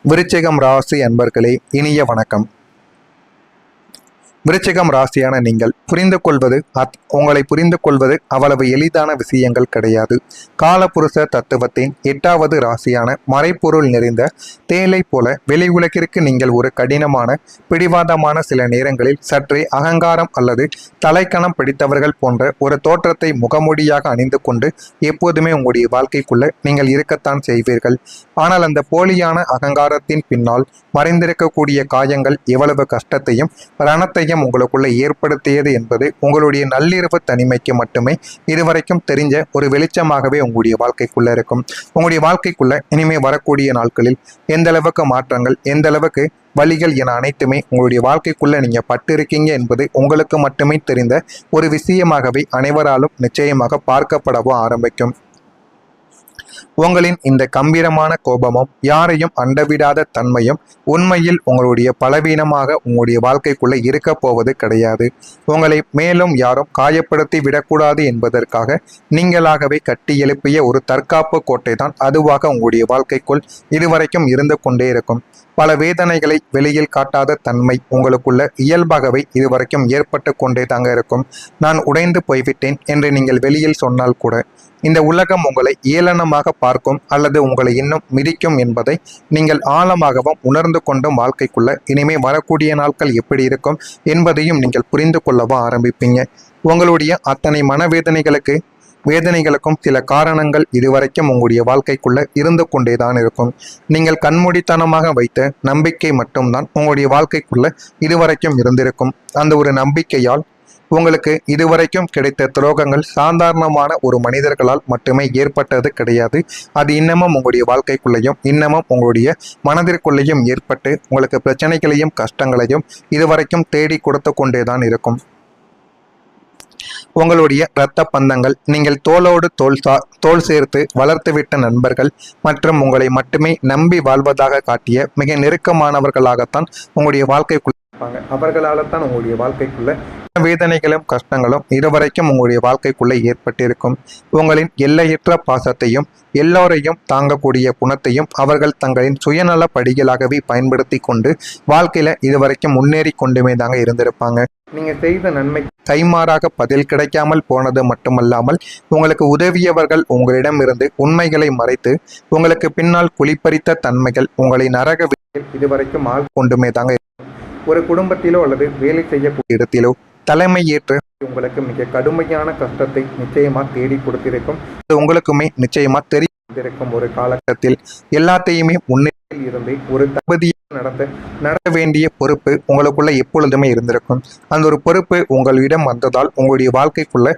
விருச்சிகம் ராசி அன்பர்களே, இனிய வணக்கம். விருச்சிகம் ராசியான நீங்கள் உங்களை புரிந்து கொள்வது அவ்வளவு எளிதான விஷயங்கள் கிடையாது. காலபுருஷ தத்துவத்தின் 8வது ராசியான மறைப்பொருள் நிறைந்த தேலை போல வெளி உலகிற்கு நீங்கள் ஒரு கடினமான பிடிவாதமான, சில நேரங்களில் சற்றே அகங்காரம் அல்லது தலைக்கணம் பிடித்தவர்கள் போன்ற ஒரு தோற்றத்தை முகமூடியாக அணிந்து கொண்டு எப்போதுமே உங்களுடைய வாழ்க்கைக்குள்ள நீங்கள் இருக்கத்தான் செய்வீர்கள். ஆனால் அந்த போலியான அகங்காரத்தின் பின்னால் மறைந்திருக்கக்கூடிய காயங்கள் எவ்வளவு கஷ்டத்தையும் ரணத்தையும் உங்களுக்குள்ள ஏற்படுத்தியது என்பது உங்களுடைய நள்ளிரவு தனிமைக்கு மட்டுமே இதுவரைக்கும் தெரிஞ்ச ஒரு வெளிச்சமாகவே உங்களுடைய வாழ்க்கைக்குள்ள இருக்கும். உங்களுடைய வாழ்க்கைக்குள்ள இனிமே வரக்கூடிய நாட்களில் எந்த அளவுக்கு மாற்றங்கள், எந்த அளவுக்கு வழிகள் என அனைத்துமே உங்களுடைய வாழ்க்கைக்குள்ள நீங்க பட்டிருக்கீங்க என்பது உங்களுக்கு மட்டுமே தெரிந்த ஒரு விஷயமாகவே அனைவராலும் நிச்சயமாக பார்க்கப்படவும் ஆரம்பிக்கும். உங்களின் இந்த கம்பீரமான கோபமும் யாரையும் அண்டவிடாத தன்மையும் உண்மையில் உங்களுடைய பலவீனமாக உங்களுடைய வாழ்க்கைக்குள்ளே இருக்க போவது கிடையாது. உங்களை மேலும் யாரும் காயப்படுத்தி விடக்கூடாது என்பதற்காக நீங்களாகவே கட்டி எழுப்பிய ஒரு தற்காப்பு கோட்டை தான் அதுவாக உங்களுடைய வாழ்க்கைக்குள் இதுவரைக்கும் இருந்து கொண்டே இருக்கும். பல வேதனைகளை வெளியில் காட்டாத தன்மை உங்களுக்குள்ள இயல்பாகவே இதுவரைக்கும் ஏற்பட்டு கொண்டே தாங்க இருக்கும். நான் உடைந்து போய்விட்டேன் என்று நீங்கள் வெளியில் சொன்னால் கூட இந்த உலகம் உங்களை ஏளனமாக பார்க்கும் அல்லது உங்களை இன்னும் மிதிக்கும் என்பதை நீங்கள் ஆழமாகவும் உணர்ந்து கொண்டும் வாழ்க்கைக்குள்ள இனிமே வரக்கூடிய நாட்கள் எப்படி இருக்கும் என்பதையும் நீங்கள் புரிந்து கொள்ளவும் ஆரம்பிப்பீங்க. உங்களுடைய அத்தனை வேதனைகளுக்கும் சில காரணங்கள் இதுவரைக்கும் உங்களுடைய வாழ்க்கைக்குள்ள இருந்து கொண்டேதான் இருக்கும். நீங்கள் கண்மூடித்தனமாக வைத்த நம்பிக்கை மட்டும்தான் உங்களுடைய வாழ்க்கைக்குள்ள இதுவரைக்கும் இருந்திருக்கும். அந்த ஒரு நம்பிக்கையால் உங்களுக்கு இதுவரைக்கும் கிடைத்த துரோகங்கள் சாதாரணமான ஒரு மனிதர்களால் மட்டுமே ஏற்பட்டது கிடையாது. அது இன்னமும் உங்களுடைய வாழ்க்கைக்குள்ளேயும் இன்னமும் உங்களுடைய மனதிற்குள்ளேயும் ஏற்பட்டு உங்களுக்கு பிரச்சனைகளையும் கஷ்டங்களையும் இதுவரைக்கும் தேடி கொடுத்து கொண்டேதான் இருக்கும். உங்களுடைய இரத்த பந்தங்கள், நீங்கள் தோளோடு தோள் சேர்த்து வளர்த்துவிட்ட நண்பர்கள் மற்றும் உங்களை மட்டுமே நம்பி வாழ்வதாக காட்டிய மிக நெருக்கமானவர்களாகத்தான் உங்களுடைய வாழ்க்கைக்குள்ள அவர்களால் தான் உங்களுடைய வாழ்க்கைக்குள்ள வேதனைகளும் கஷ்டங்களும் இதுவரைக்கும் உங்களுடைய வாழ்க்கைக்குள்ள ஏற்பட்டிருக்கும். உங்களின் எல்லையற்ற பாசத்தையும் எல்லோரையும் தாங்கக்கூடிய குணத்தையும் அவர்கள் தங்களின் சுயநல படிகளாகவே பயன்படுத்தி கொண்டு வாழ்க்கையில இதுவரைக்கும் முன்னேறி கொண்டுமே தாங்க இருந்திருப்பாங்க. நீங்க செய்த நன்மை கைமாறாக பதில் கிடைக்காமல் போனது மட்டுமல்லாமல் உங்களுக்கு உதவியவர்கள் உங்களிடமிருந்து உண்மைகளை மறைத்து உங்களுக்கு பின்னால் குளிப்பறித்த தன்மைகள் உங்களை நரக இதுவரைக்கும் ஆள் கொண்டுமே தாங்க. ஒரு குடும்பத்திலோ அல்லது வேலை செய்யக்கூடிய இடத்திலோ தலைமை ஏற்று உங்களுக்கு மிக கடுமையான கஷ்டத்தை நிச்சயமா தேடி கொடுத்திருக்கும். உங்களுக்குமே நிச்சயமா தெரிந்திருக்கும். ஒரு காலகட்டத்தில் எல்லாத்தையுமே முன்னேறில் இருந்து ஒரு தகுதியை நட வேண்டிய பொறுப்பு உங்களுக்குள்ள எப்பொழுதுமே இருந்திருக்கும். அந்த ஒரு பொறுப்பு உங்களிடம் வந்ததால் உங்களுடைய வாழ்க்கைக்குள்ள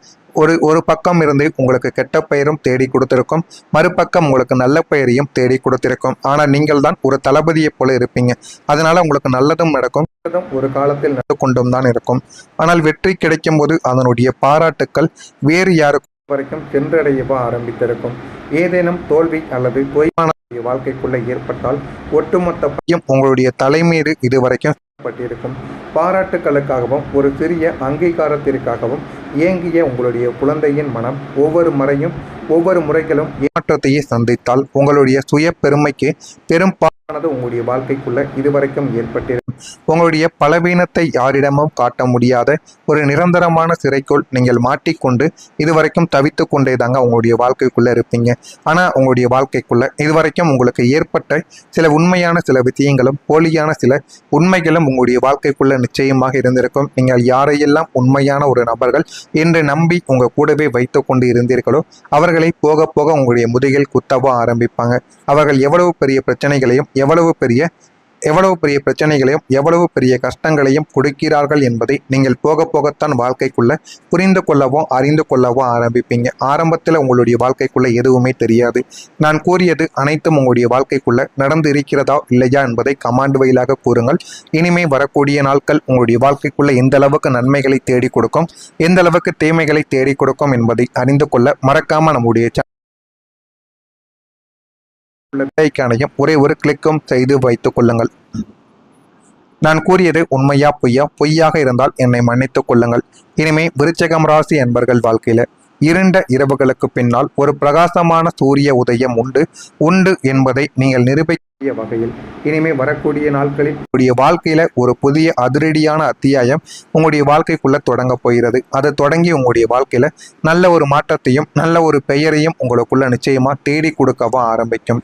ஒரு பக்கம் இருந்து உங்களுக்கு கெட்ட பெயரும் தேடி கொடுத்திருக்கும், மறுபக்கம் உங்களுக்கு நல்ல பெயரையும் தேடி கொடுத்திருக்கும். ஆனால் நீங்கள் தான் ஒரு தளபதியை போல இருப்பீங்க. அதனால உங்களுக்கு நல்லதும் நடக்கும், ஒரு காலத்தில் நடந்து கொண்டும் தான் இருக்கும். ஆனால் வெற்றி கிடைக்கும் போது அதனுடைய பாராட்டுக்கள் வேறு யாருக்கும் வரைக்கும் சென்றடையவோ ஆரம்பித்திருக்கும். ஏதேனும் தோல்வி அல்லது தொய்வான வாழ்க்கைக்குள்ள ஏற்பட்டால் ஒட்டுமொத்த பையும் உங்களுடைய தலைமீது இதுவரைக்கும் பட்டிருக்கும். பாராட்டுக்களுக்காகவும் ஒரு சிறிய அங்கீகாரத்திற்காகவும் ஏங்கிய உங்களுடைய குழந்தையின் மனம் ஒவ்வொரு முறைகளும் ஏமாற்றத்தையே சந்தித்தால் உங்களுடைய சுய பெருமைக்கு பெரும்பாலானது உங்களுடைய வாழ்க்கைக்குள்ள இதுவரைக்கும் ஏற்பட்டிருக்கும். உங்களுடைய பலவீனத்தை யாரிடமும் காட்ட முடியாத ஒரு நிரந்தரமான சிறைக்குள் நீங்கள் மாட்டிக்கொண்டு இதுவரைக்கும் தவித்து கொண்டே தாங்க உங்களுடைய வாழ்க்கைக்குள்ள இருப்பீங்க. ஆனால் உங்களுடைய வாழ்க்கைக்குள்ள இதுவரைக்கும் உங்களுக்கு ஏற்பட்ட சில உண்மையான சில விஷயங்களும் போலியான சில உண்மைகளும் உங்களுடைய வாழ்க்கைக்குள்ள நிச்சயமாக இருந்திருக்கும். நீங்கள் யாரையெல்லாம் உண்மையான ஒரு நபர்கள் என்று நம்பி உங்க கூடவே வைத்து கொண்டு இருந்தீர்களோ அவர்களை போக போக உங்களுடைய முதுகில் குத்தவோ ஆரம்பிப்பாங்க. அவர்கள் எவ்வளவு பெரிய பிரச்சனைகளையும் எவ்வளவு பெரிய கஷ்டங்களையும் கொடுக்கிறார்கள் என்பதை நீங்கள் போக போகத்தான் வாழ்க்கைக்குள்ள புரிந்து கொள்ளவோ அறிந்து கொள்ளவோ ஆரம்பிப்பீங்க. ஆரம்பத்தில் உங்களுடைய வாழ்க்கைக்குள்ள எதுவுமே தெரியாது. நான் கூறியது அனைத்தும் உங்களுடைய வாழ்க்கைக்குள்ள நடந்து இருக்கிறதா இல்லையா என்பதை கமாண்ட் வழியாக கூறுங்கள். இனிமே வரக்கூடிய நாட்கள் உங்களுடைய வாழ்க்கைக்குள்ள எந்த அளவுக்கு நன்மைகளை தேடி கொடுக்கும், எந்த அளவுக்கு தீமைகளை தேடி கொடுக்கும் என்பதை அறிந்து கொள்ள மறக்காம நம்முடைய பெல்லைக்கானையும் ஒரே ஒரு கிளிக்கும் செய்து வைத்துக் கொள்ளுங்கள். நான் கூறியது உண்மையா பொய்யாக இருந்தால் என்னை மன்னித்துக் கொள்ளுங்கள். இனிமே விருச்சிகம் ராசி என்பர்கள் வாழ்க்கையில இருண்ட இரவுகளுக்கு பின்னால் ஒரு பிரகாசமான சூரிய உதயம் உண்டு என்பதை நீங்கள் நிரூபிக்க வகையில் இனிமே வரக்கூடிய நாட்களில் உங்களுடைய வாழ்க்கையில ஒரு புதிய அதிரடியான அத்தியாயம் உங்களுடைய வாழ்க்கைக்குள்ள தொடங்க போகிறது. அது தொடங்கி உங்களுடைய வாழ்க்கையில நல்ல ஒரு மாற்றத்தையும் நல்ல ஒரு பெயரையும் உங்களுக்குள்ள நிச்சயமா தேடி கொடுக்கவும் ஆரம்பிக்கும்.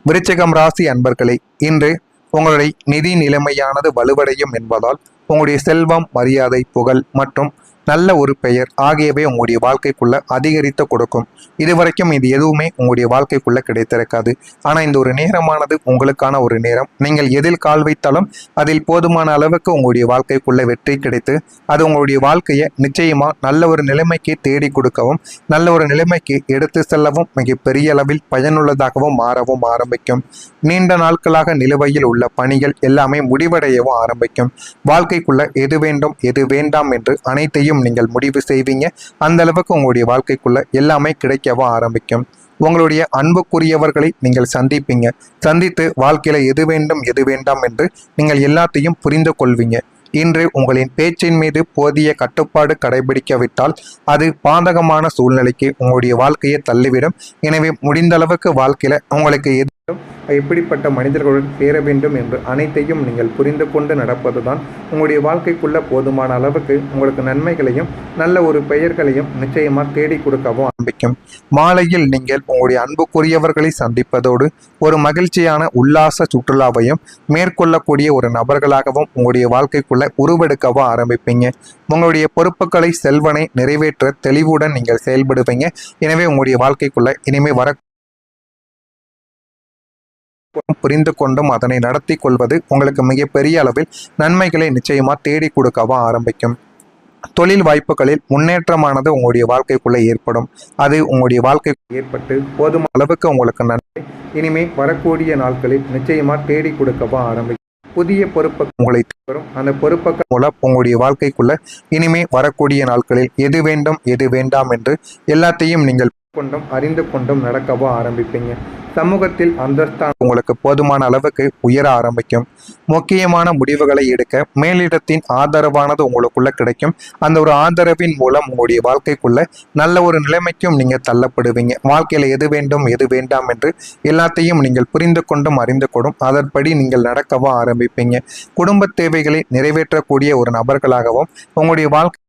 விருச்சிகம் ராசி அன்பர்களே, இன்று உங்களுடைய நிதி நிலைமையானது வலுவடையும் என்பதால் உங்களுடைய செல்வம், மரியாதை, புகழ் மற்றும் நல்ல ஒரு பெயர் ஆகியவை உங்களுடைய வாழ்க்கைக்குள்ள அதிகரித்து கொடுக்கும். இதுவரைக்கும் இது எதுவுமே உங்களுடைய வாழ்க்கைக்குள்ள கிடைத்திருக்காது. ஆனா இந்த ஒரு நேரமானது உங்களுக்கான ஒரு நேரம். நீங்கள் எதில் கால் வைத்தாலும் அதில் போதுமான அளவுக்கு உங்களுடைய வாழ்க்கைக்குள்ள வெற்றி கிடைத்து அது உங்களுடைய வாழ்க்கையை நிச்சயமா நல்ல ஒரு நிலைமைக்கு தேடி கொடுக்கவும் நல்ல ஒரு நிலைமைக்கு எடுத்து செல்லவும் மிக பெரிய அளவில் பயனுள்ளதாகவும் மாறவும் ஆரம்பிக்கும். நீண்ட நாட்களாக நிலுவையில் உள்ள பணிகள் எல்லாமே முடிவடையவும் ஆரம்பிக்கும். வாழ்க்கைக்குள்ள எது வேண்டும் எது வேண்டாம் என்று அனைத்தையும் நீங்கள் முடிவு செய்வீங்க. அந்த அளவுக்கு உங்களுடைய வாழ்க்கைக்குள்ள எல்லாமே கிடைக்கவும் ஆரம்பிக்கும். உங்களுடைய அன்புக்குரியவர்களை நீங்கள் சந்தித்து வாழ்க்கையில எது வேண்டும் எது வேண்டாம் என்று நீங்கள் எல்லாத்தையும் புரிந்து கொள்வீங்க. இன்று உங்களின் பேச்சின் மீது போதிய கட்டுப்பாடு கடைபிடிக்காவிட்டால் அது பாதகமான சூழ்நிலைக்கு உங்களுடைய வாழ்க்கையை தள்ளிவிடும். எனவே முடிந்த அளவுக்கு வாழ்க்கையில உங்களுக்கு எப்படிப்பட்ட மனிதர்களுடன் சேர வேண்டும் என்று அனைத்தையும் நீங்கள் புரிந்து கொண்டு நடப்பதுதான் உங்களுடைய வாழ்க்கைக்குள்ள போதுமான அளவுக்கு உங்களுக்கு நன்மைகளையும் நல்ல ஒரு பெயர்களையும் நிச்சயமா தேடி கொடுக்கவும் ஆரம்பிக்கும். மாலையில் நீங்கள் உங்களுடைய அன்புக்குரியவர்களை சந்திப்பதோடு ஒரு மகிழ்ச்சியான உல்லாச சுற்றுலாவையும் மேற்கொள்ளக்கூடிய ஒரு நபர்களாகவும் உங்களுடைய வாழ்க்கைக்குள்ள உருவெடுக்கவும் ஆரம்பிப்பீங்க. உங்களுடைய பொறுப்புகளை செல்வனை நிறைவேற்ற தெளிவுடன் நீங்கள் செயல்படுவீங்க. எனவே உங்களுடைய வாழ்க்கைக்குள்ள இனிமே புரிந்து கொண்டும் அதனை நடத்தி கொள்வது உங்களுக்கு மிகப்பெரிய அளவில் நன்மைகளை நிச்சயமா தேடி கொடுக்கவும் ஆரம்பிக்கும். தொழில் வாய்ப்புகளில் முன்னேற்றமானது உங்களுடைய வாழ்க்கைக்குள்ள ஏற்படும். அது உங்களுடைய வாழ்க்கைக்கு ஏற்பட்டு போதுமான அளவுக்கு உங்களுக்கு நன்மை இனிமே வரக்கூடிய நாட்களில் நிச்சயமா தேடி கொடுக்கவும் ஆரம்பிக்கும். புதிய பொறுப்பு உங்களை வரும். அந்த பொறுப்புகள் மூலம் உங்களுடைய வாழ்க்கைக்குள்ள இனிமே வரக்கூடிய நாட்களில் எது வேண்டும் எது வேண்டாம் என்று எல்லாத்தையும் நீங்கள் அறிந்து கொண்டும் நடக்கவும் ஆரம்பிப்பீங்க. சமூகத்தில் அந்தஸ்தான உங்களுக்கு போதுமான அளவுக்கு உயர ஆரம்பிக்கும். முக்கியமான முடிவுகளை எடுக்க மேலிடத்தின் ஆதரவானது உங்களுக்குள்ள கிடைக்கும். அந்த ஒரு ஆதரவின் மூலம் உங்களுடைய வாழ்க்கைக்குள்ள நல்ல ஒரு நிலைமைக்கும் நீங்க தள்ளப்படுவீங்க. வாழ்க்கையில எது வேண்டும் எது வேண்டாம் என்று எல்லாத்தையும் நீங்கள் புரிந்து கொண்டும் அறிந்து கொண்டும் அதன்படி நீங்கள் நடக்கவும் ஆரம்பிப்பீங்க. குடும்ப தேவைகளை நிறைவேற்றக்கூடிய ஒரு நபர்களாகவும் உங்களுடைய வாழ்க்கை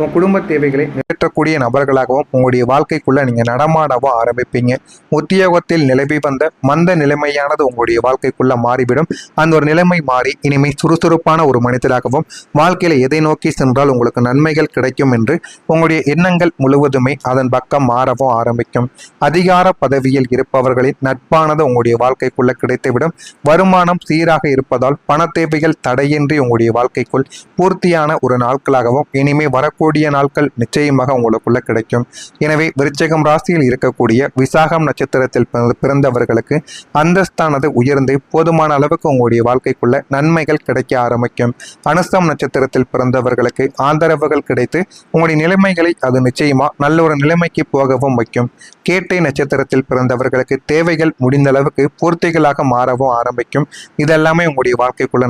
உங்கள் குடும்ப தேவைகளை நிறைவேற்றக்கூடிய நபர்களாகவும் உங்களுடைய வாழ்க்கைக்குள்ள நீங்கள் நடமாடவும் ஆரம்பிப்பீங்க. உத்தியோகத்தில் நிலவி வந்த மந்த நிலைமையானது உங்களுடைய வாழ்க்கைக்குள்ள மாறிவிடும். அந்த ஒரு நிலைமை மாறி இனிமேல் சுறுசுறுப்பான ஒரு மனிதராகவும் வாழ்க்கையில எதை நோக்கி சென்றால் உங்களுக்கு நன்மைகள் கிடைக்கும் என்று உங்களுடைய எண்ணங்கள் முழுவதுமே அதன் பக்கம் மாறவும் ஆரம்பிக்கும். அதிகார பதவியில் இருப்பவர்களின் நட்பானது உங்களுடைய வாழ்க்கைக்குள்ள கிடைத்துவிடும். வருமானம் சீராக இருப்பதால் பண தேவைகள் தடையின்றி உங்களுடைய வாழ்க்கைக்குள் பூர்த்தியான ஒரு நாட்களாகவும் இனிமே வரக்கூடிய நாட்கள் நிச்சயமாக உங்களுக்குள்ள கிடைக்கும். எனவே விருச்சிகம் ராசியில் இருக்கக்கூடிய விசாகம் நட்சத்திரத்தில் பிறந்தவர்களுக்கு அந்தஸ்தானது உயர்ந்து போதுமான அளவுக்கு உங்களுடைய வாழ்க்கைக்குள்ள நன்மைகள் கிடைக்க ஆரம்பிக்கும். அனுசம் நட்சத்திரத்தில் பிறந்தவர்களுக்கு ஆதரவுகள் கிடைத்து உங்களுடைய நிலைமைகளை அது நிச்சயமா நல்ல ஒரு நிலைமைக்கு போகவும் வைக்கும். கேட்டை நட்சத்திரத்தில் பிறந்தவர்களுக்கு தேவைகள் முடிந்த அளவுக்கு பூர்த்திகளாக மாறவும் ஆரம்பிக்கும். இதெல்லாமே உங்களுடைய வாழ்க்கைக்குள்ள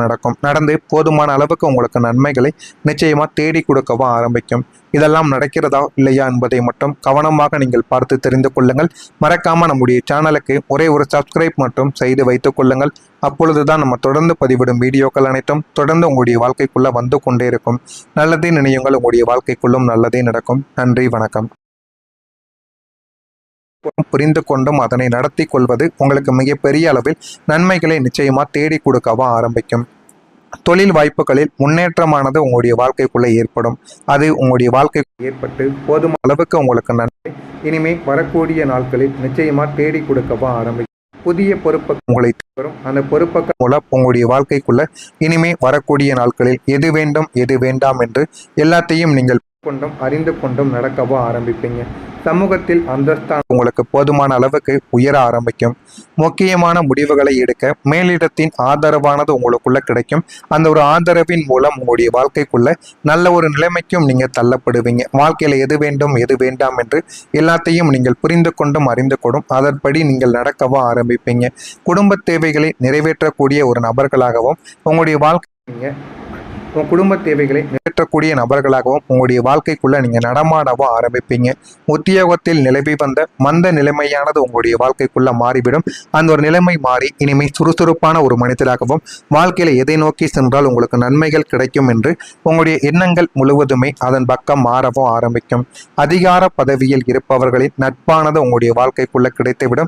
நடந்து போதுமான அளவுக்கு உங்களுக்கு நன்மைகளை நிச்சயமா தேடி கொடுக்கவும் ஆரம்பிக்கும். இதெல்லாம் நடக்கிறதா இல்லையா என்பதை மட்டும் கவனமாக நீங்கள் பார்த்து தெரிந்து கொள்ளுங்கள். மறக்காம நம்முடைய சேனலுக்கு ஒரே ஒரு சப்ஸ்கிரைப் மட்டும் செய்து வைத்துக் கொள்ளுங்கள். அப்பொழுதுதான் நம்ம தொடர்ந்து பதிவிடும் வீடியோக்கள் அனைத்தும் தொடர்ந்து உங்களுடைய வாழ்க்கைக்குள்ள வந்து கொண்டே இருக்கும். நல்லதே நினையுங்கள், உங்களுடைய வாழ்க்கைக்குள்ளும் நல்லதே நடக்கும். நன்றி, வணக்கம். புரிந்து கொண்டும் அதனை நடத்தி கொள்வது உங்களுக்கு மிகப்பெரிய அளவில் நன்மைகளை நிச்சயமா தேடி கொடுக்கவும் ஆரம்பிக்கும். தொழில் வாய்ப்புகளில் முன்னேற்றமானது உங்களுடைய வாழ்க்கைக்குள்ள ஏற்படும். அது உங்களுடைய வாழ்க்கைக்கு ஏற்பட்டு போதுமான அளவுக்கு உங்களுக்கு நன்மை இனிமே வரக்கூடிய நாட்களில் நிச்சயமா தேடி கொடுக்கவும் ஆரம்பிக்கும். புதிய பொறுப்பு உங்களை வரும். அந்த பொறுப்புகள் மூலம் உங்களுடைய வாழ்க்கைக்குள்ள இனிமே வரக்கூடிய நாட்களில் எது வேண்டும் எது வேண்டாம் என்று எல்லாத்தையும் நீங்கள் அறிந்து கொண்டும் நடக்கவும் ஆரம்பிப்பீங்க. சமூகத்தில் அந்தஸ்தான உங்களுக்கு போதுமான அளவுக்கு உயர ஆரம்பிக்கும். முக்கியமான முடிவுகளை எடுக்க மேலிடத்தின் ஆதரவானது உங்களுக்குள்ள கிடைக்கும். அந்த ஒரு ஆதரவின் மூலம் உங்களுடைய வாழ்க்கைக்குள்ள நல்ல ஒரு நிலைமைக்கும் நீங்க தள்ளப்படுவீங்க. வாழ்க்கையில எது வேண்டும் எது வேண்டாம் என்று எல்லாத்தையும் நீங்கள் புரிந்து கொண்டும் அறிந்து கொண்டும் அதன்படி நீங்கள் நடக்கவும் ஆரம்பிப்பீங்க. குடும்ப தேவைகளை நிறைவேற்றக்கூடிய ஒரு நபர்களாகவும் உங்களுடைய வாழ்க்கை உங்கள் குடும்ப தேவைகளை நிறைவேற்றக்கூடிய நபர்களாகவும் உங்களுடைய வாழ்க்கைக்குள்ள நீங்கள் நடமாடவும் ஆரம்பிப்பீங்க. உத்தியோகத்தில் நிலவி வந்த மந்த நிலைமையானது உங்களுடைய வாழ்க்கைக்குள்ள மாறிவிடும். அந்த ஒரு நிலைமை மாறி இனிமேல் சுறுசுறுப்பான ஒரு மனிதராகவும் வாழ்க்கையில எதை நோக்கி சென்றால் உங்களுக்கு நன்மைகள் கிடைக்கும் என்று உங்களுடைய எண்ணங்கள் முழுவதுமே அதன் பக்கம் மாறவும் ஆரம்பிக்கும். அதிகார பதவியில் இருப்பவர்களின் நட்பானது உங்களுடைய வாழ்க்கைக்குள்ள கிடைத்துவிடும்.